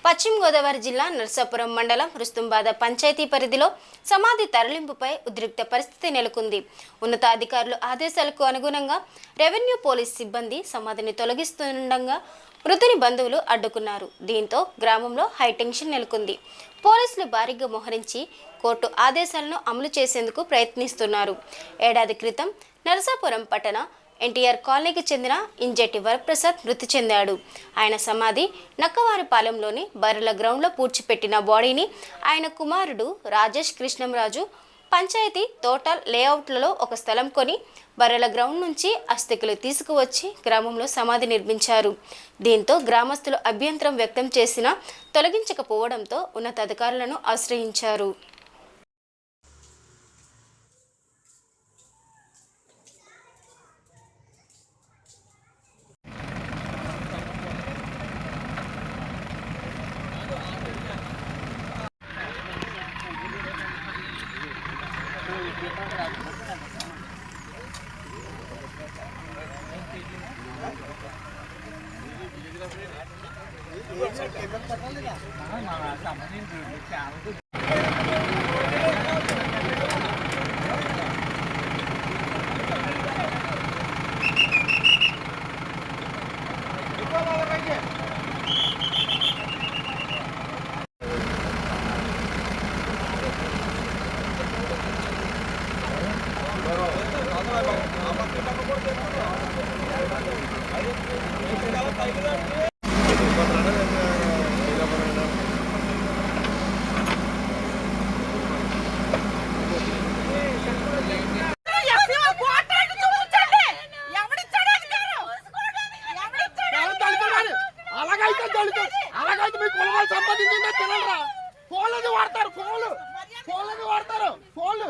పశ్చిమ గోదావరి జిల్లా నర్సాపురం మండలం రుస్తుంబాద పంచాయతీ పరిధిలో సమాధి తరలింపుపై ఉద్రిక్త పరిస్థితి నెలకొంది. ఉన్నతాధికారుల ఆదేశాలకు అనుగుణంగా రెవెన్యూ పోలీస్ సిబ్బంది సమాధిని తొలగిస్తుండగా మృతుని బంధువులు అడ్డుకున్నారు. దీంతో గ్రామంలో హైటెన్షన్ నెలకొంది. పోలీసులు భారీగా మోహరించి కోర్టు ఆదేశాలను అమలు చేసేందుకు ప్రయత్నిస్తున్నారు. ఏడాది క్రితం నర్సాపురం పట్టణ ఎన్టీఆర్ కాలనీకి చెందిన ఇంజెట్టి వరప్రసాద్ మృతి చెందాడు. ఆయన సమాధి నక్కవారిపాలెంలోని బర్రెల గ్రౌండ్లో పూడ్చిపెట్టిన బాడీని ఆయన కుమారుడు రాజేష్ కృష్ణంరాజు పంచాయతీ తోటల్ లేఅవుట్లలో ఒక స్థలం కొని బర్రెల గ్రౌండ్ నుంచి అస్థికలు తీసుకువచ్చి గ్రామంలో సమాధి నిర్మించారు. దీంతో గ్రామస్తులు అభ్యంతరం వ్యక్తం చేసినా తొలగించకపోవడంతో ఉన్నతాధికారులను ఆశ్రయించారు. అలాగైతే మీ కులవాళ్ళు సంపాదించిందే తినరా? ఫోన్లు వాడతారు, ఫోన్లు వాడతారు, ఫోన్లు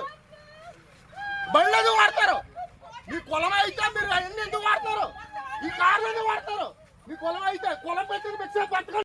బండ్లు వాడతారు. మీ కులం అయితే మీరు అన్ని ఎందుకు వాడతారు? ఈ కార్లు వాడతారు. మీ కులం అయితే కులం పెట్టిన పిచ్చే పట్టుకోండి.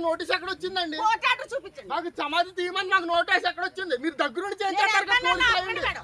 నోటీస్ ఎక్కడ వచ్చిందండి? మాకు సమాధి తీయమని మాకు నోటీస్ ఎక్కడ వచ్చింది? మీరు దగ్గరుండి చేయించారు.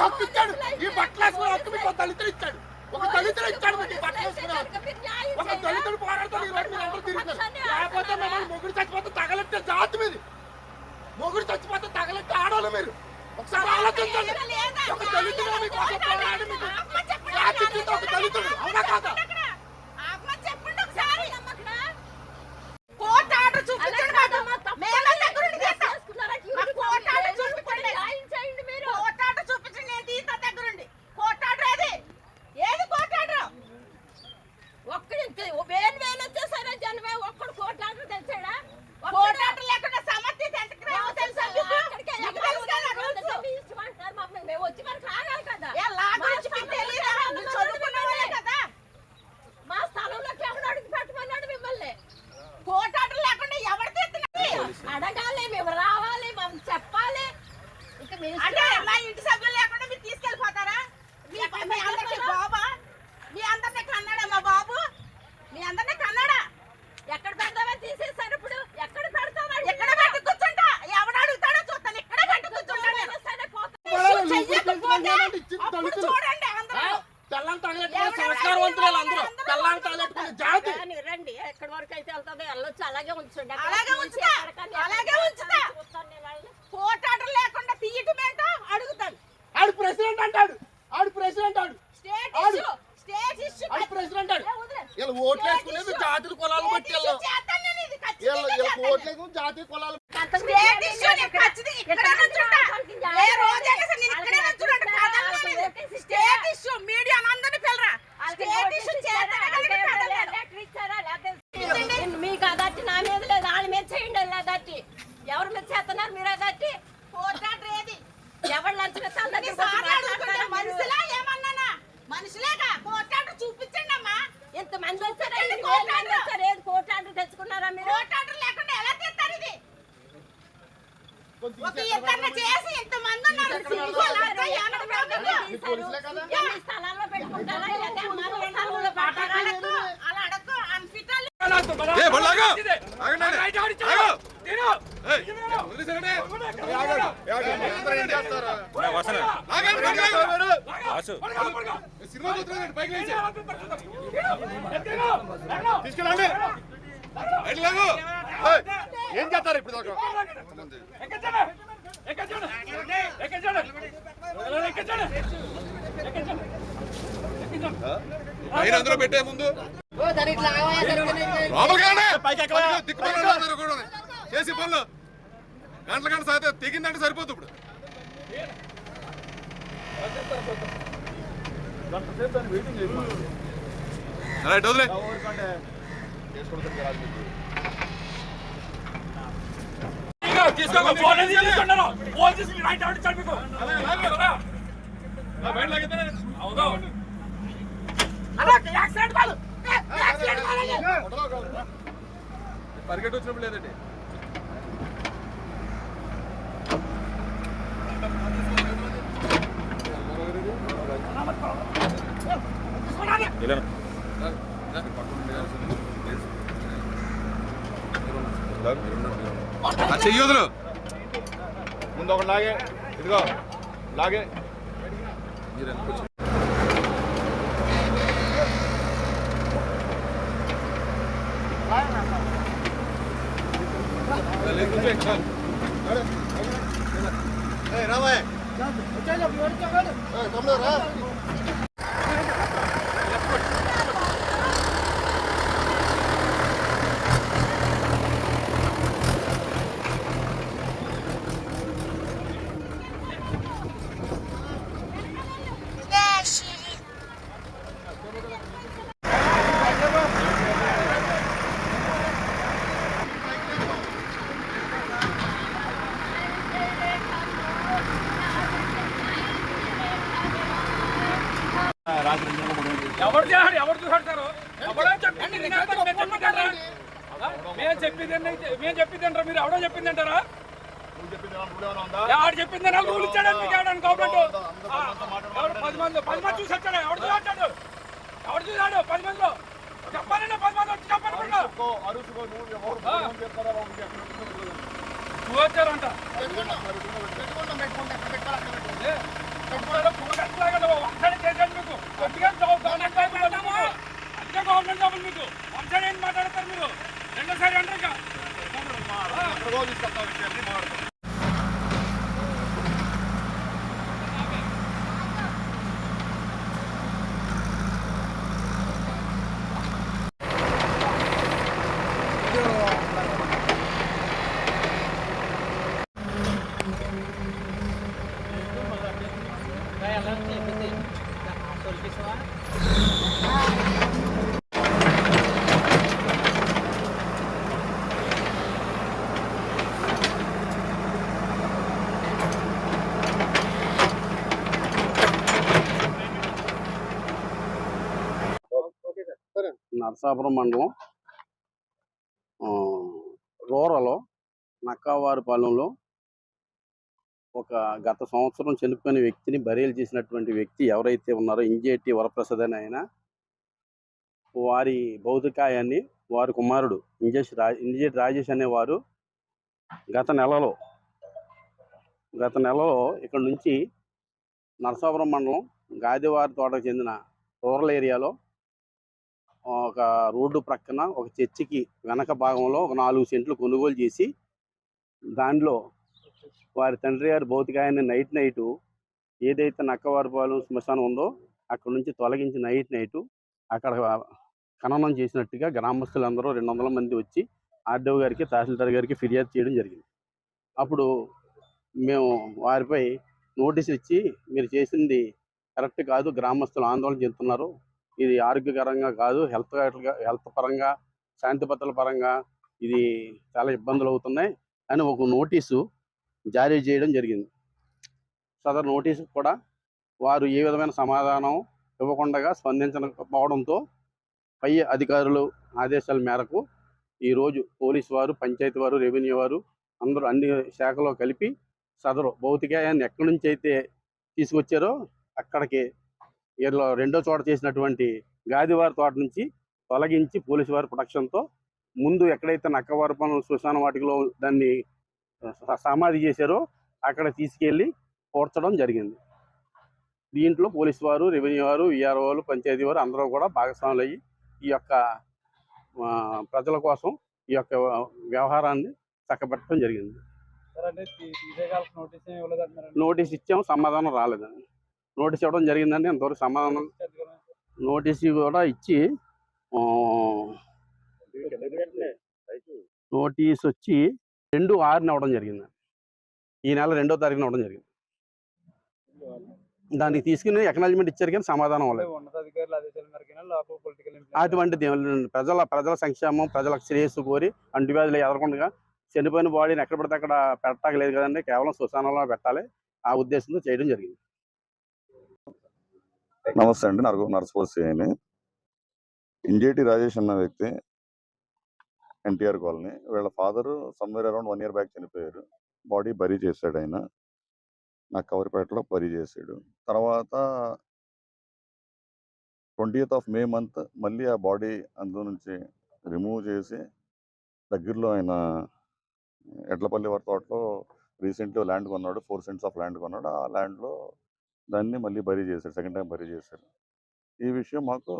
హక్కు ఇచ్చాడు. ఈ బట్టలు వేసుకునే హక్కు మీకు ఒక దళితుడు ఇచ్చాడు. ఒక దళితుడు ఇచ్చాడు మీకు ఈ బట్టలు వేసుకునే హక్కు. ఒక దళితుడు పోరాడుతాడు. ఈ రోజు మీరు అందరూ తిరుగుతారు. లేకపోతే మిమ్మల్ని మొగుడు చచ్చిపోతే తగలెట్టే జాతి మీది. మొగుడు చచ్చిపోతే తగలెట్టే ఆడవాళ్ళు మీరు. ఒకసారి ఆలోచించండి. ఒక దళితుడు మీకు ఒక పోరాడు మీకు జాతి ఒక దళితుడు అవునా కాదా? అడగాలి, మేము రావాలి, మేము చెప్పాలి. అంటే మా ఇంటి సభ్యులు లేకుండా మీరు తీసుకెళ్ళిపోతారా? మీ అందరికీ బాబా, మీ అందరినీ కన్నాడా మా బాబు? మీ అందరినీ కన్నాడా? ఎక్కడ పెడతామని తీసేసారు. ఇప్పుడు ఎక్కడ పెడతామా? ఎక్కడ పెట్టి కూర్చుంటా? ఎవడు అడుగుతాడో చూస్తాను. ఇక్కడ పెట్టి కూర్చుంటా. చూడండి అందరూ తెల్లని తగలెట్టుకునే సంస్కారవంతులు అందరూ తెల్లని తగలెట్టుకునే జాతి. రండి, ఎక్కడి వరకు అయితే వెళ్తుందో వెళ్ళొచ్చు. అలాగే ఉంచండి. అలాగే ఉంచుతా, అలాగే ఉంచుతా. పోటాటలు లేకుండా తీయటం ఏంటో అడుగుతాను. ఆడు ప్రెసిడెంట్ అంటాడు. ఆడు ప్రెసిడెంట్ ఆడు. స్టేట్ ఆడు. Issue, state issue. ఆడు ప్రెసిడెంట్ ఆడు. వీళ్ళు ఓట్లు వేసుకునేది జాతుల కులాలు బట్టి వీళ్ళు ఓట్లు జాతీయ కులాలు. స్టేట్ ఇష్యూ నేను ఖచ్చితంగా ఇక్కడే నుంచుంటా. ఏ రోజైనా సరే నేను ఇక్కడే నుంచుంటా. కాదనలేదు. స్టేట్ ఇష్యూ మీడియా అందరినీ పిల్లరా. స్టేట్ ఇష్యూ మీకు అదట్టి నా మీద లేదు. వాళ్ళ మీద చేయండి. అదట్టి ఎవరి మీద చేస్తున్నారు మీరు? అదట్టి పోటాటర్ ఏది? ఎవరు మనుషులా ఏమన్నానా? మనుషులేగా పోటాటర్ చూపించండి అమ్మా. ఎంతమంది వచ్చారు? ఏది పోటాటర్ తెచ్చుకున్నారా మీరు? పోటాటర్ లేకుండా ఎలా తెస్తారు? ఇది ఒక ఇద్దరు చేసి ఇంతమంది ఉన్నారు. స్థలాల్లో పెట్టుకుంటారా? అలా అడగ అన్ఫిట్ తీసుకెళ్ళండి. ఏం చేస్తారు ఇప్పుడు దాకా? పైన అందులో పెట్టే ముందు చేసి పనులు గంటల గంట సాగితే తెగిందంటే సరిపోతుంది. ఇప్పుడు రైట్ వదిలే. పరిగెట్టు వచ్చినప్పుడు లేదండి. చెయ్యొదులు ముందు ఒకటి లాగే. ఇదిగో లాగే. రావా ఎవరు చేయాలి? ఎవరు చూసారు? ఎవరో చెప్పింది మేము చెప్పిందంటారా? మీరు ఎవడో చెప్పిందంటారా? ఎవరు చెప్పిందన్నా రూల్ ఇచ్చాడని మీకు ఎవడానికి గవర్నమెంట్ 10 మంది చూసి వచ్చాడు. ఎవడు చూసాడు? ఎవడు చూసాడు? 10 మందిలో చెప్పాలంటే 10 మంది వచ్చి చెప్పాలనుకున్నా వచ్చారంట. నరసాపురం మండలం ఆ, రూరల్ నక్కవారిపాలెంలో ఒక గత సంవత్సరం చనిపోయిన వ్యక్తిని బరియలు చేసినటువంటి వ్యక్తి ఎవరైతే ఉన్నారో ఇంజేటి వరప్రసాద్ అని ఆయన, వారి భౌతికాయాన్ని వారి కుమారుడు ఇంజేటి రాజేష్ అనేవారు గత నెలలో ఇక్కడ నుంచి నరసాపురం మండలం గాదివారి తోటకు చెందిన రూరల్ ఏరియాలో ఒక రోడ్డు ప్రక్కన ఒక చర్చికి వెనక భాగంలో ఒక 4 సెంట్లు కొనుగోలు చేసి దానిలో వారి తండ్రి గారి భౌతికాయాన్ని నైట్ ఏదైతే నక్కవారిపాలెం శ్మశానం ఉందో అక్కడ నుంచి తొలగించి నైట్ అక్కడ ఖననం చేసినట్టుగా గ్రామస్తులందరూ 200 మంది వచ్చి ఆర్డీఓ గారికి తహసీల్దార్ గారికి ఫిర్యాదు చేయడం జరిగింది. అప్పుడు మేము వారిపై నోటీసులు ఇచ్చి మీరు చేసింది కరెక్ట్ కాదు, గ్రామస్తులు ఆందోళన చెందుతున్నారు, ఇది ఆరోగ్యకరంగా కాదు, హెల్త్ పరంగా శాంతి భద్రతల పరంగా ఇది చాలా ఇబ్బందులు అవుతున్నాయి అని ఒక నోటీసు జారీ చేయడం జరిగింది. సదరు నోటీసు కూడా వారు ఏ విధమైన సమాధానం ఇవ్వకుండా స్పందించకపోవడంతో పై అధికారులు ఆదేశాల మేరకు ఈరోజు పోలీసు వారు, పంచాయతీ వారు, రెవెన్యూ వారు అందరూ అన్ని శాఖలో కలిపి సదరు భౌతికాయాన్ని ఎక్కడి నుంచి అయితే తీసుకొచ్చారో అక్కడికి వీళ్ళు రెండో చోట చేసినటువంటి గాదివారి తోట నుంచి తొలగించి పోలీసు వారి ప్రొటెక్షన్తో ముందు ఎక్కడైతే నక్కవారిపాలెం శ్మశాన వాటికలో దాన్ని సమాధి చేశారో అక్కడ తీసుకెళ్ళి పూడ్చడం జరిగింది. దీంట్లో పోలీసు వారు, రెవెన్యూ వారు, విఆర్ఓ వారు, పంచాయతీ వారు అందరూ కూడా భాగస్వాములు అయ్యి ఈ యొక్క ప్రజల కోసం ఈ యొక్క వ్యవహారాన్ని చక్కబెట్టడం జరిగింది. నోటీస్ ఇచ్చాం, సమాధానం రాలేదండి. నోటీస్ ఇవ్వడం జరిగిందండి, అంతవరకు సమాధానం నోటీసు కూడా ఇచ్చి నోటీస్ వచ్చి 2/6 అవ్వడం జరిగింది. ఈ నెల 2వ తారీఖున అవ్వడం జరిగింది. దానికి తీసుకుని ఎక్నాలజ్మెంట్ ఇచ్చారు కానీ సమాధానం అవ్వలేదు. అటువంటిది ప్రజల సంక్షేమం, ప్రజలకు శ్రేయస్సు కోరి అంటువ్యాధులు ఎదరకుండా చనిపోయిన బాడీని ఎక్కడ పడితే అక్కడ పెట్టలేదు కదండి, కేవలం శ్మశానంలో పెట్టాలి ఆ ఉద్దేశంతో చేయడం జరిగింది. నమస్తే అండి, నరసపోసి ఇంజేటి రాజేష్ అన్న వ్యక్తి ఎన్టీఆర్ కాలనీ. వీళ్ళ father somewhere around 1 year back చనిపోయారు. బాడీ బరీ చేశాడు ఆయన, నాకు కవరిపేటలో బరీ చేశాడు. తర్వాత 20th May మళ్ళీ ఆ బాడీ అందులో నుంచి రిమూవ్ చేసి దగ్గరలో ఆయన ఎడ్లపల్లి వారి తోటలో రీసెంట్లీ ల్యాండ్ కొన్నాడు, 4 cents ఆఫ్ ల్యాండ్ కొన్నాడు. ఆ ల్యాండ్లో దాన్ని మళ్ళీ బరీ చేశాడు, సెకండ్ టైం బరీ చేశాడు. ఈ విషయం మాకు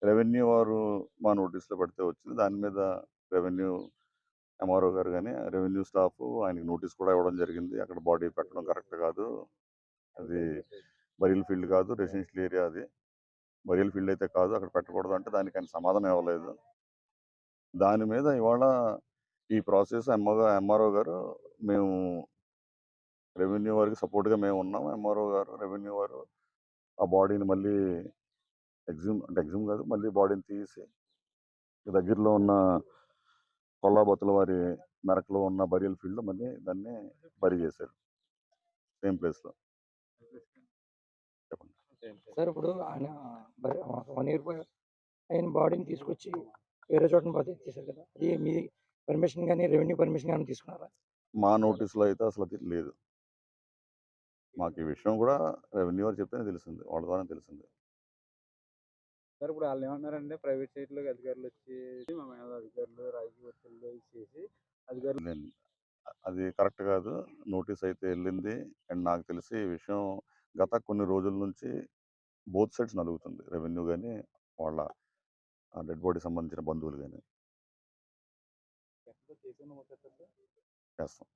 రెవెన్యూ వారు మా నోటీస్లో పెడితే వచ్చింది. దాని మీద రెవెన్యూ ఎంఆర్ఓ గారు కానీ రెవెన్యూ స్టాఫ్ ఆయనకి నోటీస్ కూడా ఇవ్వడం జరిగింది. అక్కడ బాడీ పెట్టడం కరెక్ట్ కాదు, అది బరియల్ ఫీల్డ్ కాదు, రెసిడెన్షియల్ ఏరియా, అది బరియల్ ఫీల్డ్ అయితే కాదు, అక్కడ పెట్టకూడదు అంటే దానికి ఆయన సమాధానం ఇవ్వలేదు. దాని మీద ఇవాళ ఈ ప్రాసెస్ ఎంఆర్ఓ గారు, మేము రెవెన్యూ వారికి సపోర్ట్గా మేము ఉన్నాం. ఎంఆర్ఓ గారు, రెవెన్యూ వారు ఆ బాడీని మళ్ళీ ఎగ్జూమ్ కాదు, మళ్ళీ బాడీని తీసి దగ్గరలో ఉన్న కొల్లాబొత్తుల వారి మెరకలో ఉన్న బరియల్ ఫీల్డ్లో మళ్ళీ దాన్ని బరీ చేశారు, సేమ్ ప్లేస్లో. చెప్పండి సార్. ఇప్పుడు ఆయన 1 year ఆయన బాడీని తీసుకొచ్చి వేరే చోటని బదిలీ చేశారు కదా, అది మీ పర్మిషన్ కానీ రెవెన్యూ పర్మిషన్ కానీ తీసుకున్నారా? మా నోటీసులో అయితే అసలు అది లేదు. మాకు ఈ విషయం కూడా రెవెన్యూ వారు చెప్తేనే తెలిసింది, వాళ్ళ ద్వారా తెలిసింది. సార్ ఇప్పుడు వాళ్ళు ఏమన్నారంటే ప్రైవేట్ సైట్లోకి అధికారులు వచ్చి మా మీద అధికారులు రాజకీయ ఒత్తిళ్ళు చేసి అధికారులు అది కరెక్ట్ కాదు. నోటీస్ అయితే వెళ్ళింది. అండ్ నాకు తెలిసి ఈ విషయం గత కొన్ని రోజుల నుంచి బోత్ సైడ్స్ నలుగుతుంది, రెవెన్యూ కానీ వాళ్ళ డెడ్ బాడీ సంబంధించిన బంధువులు కానీ. చేస్తాం.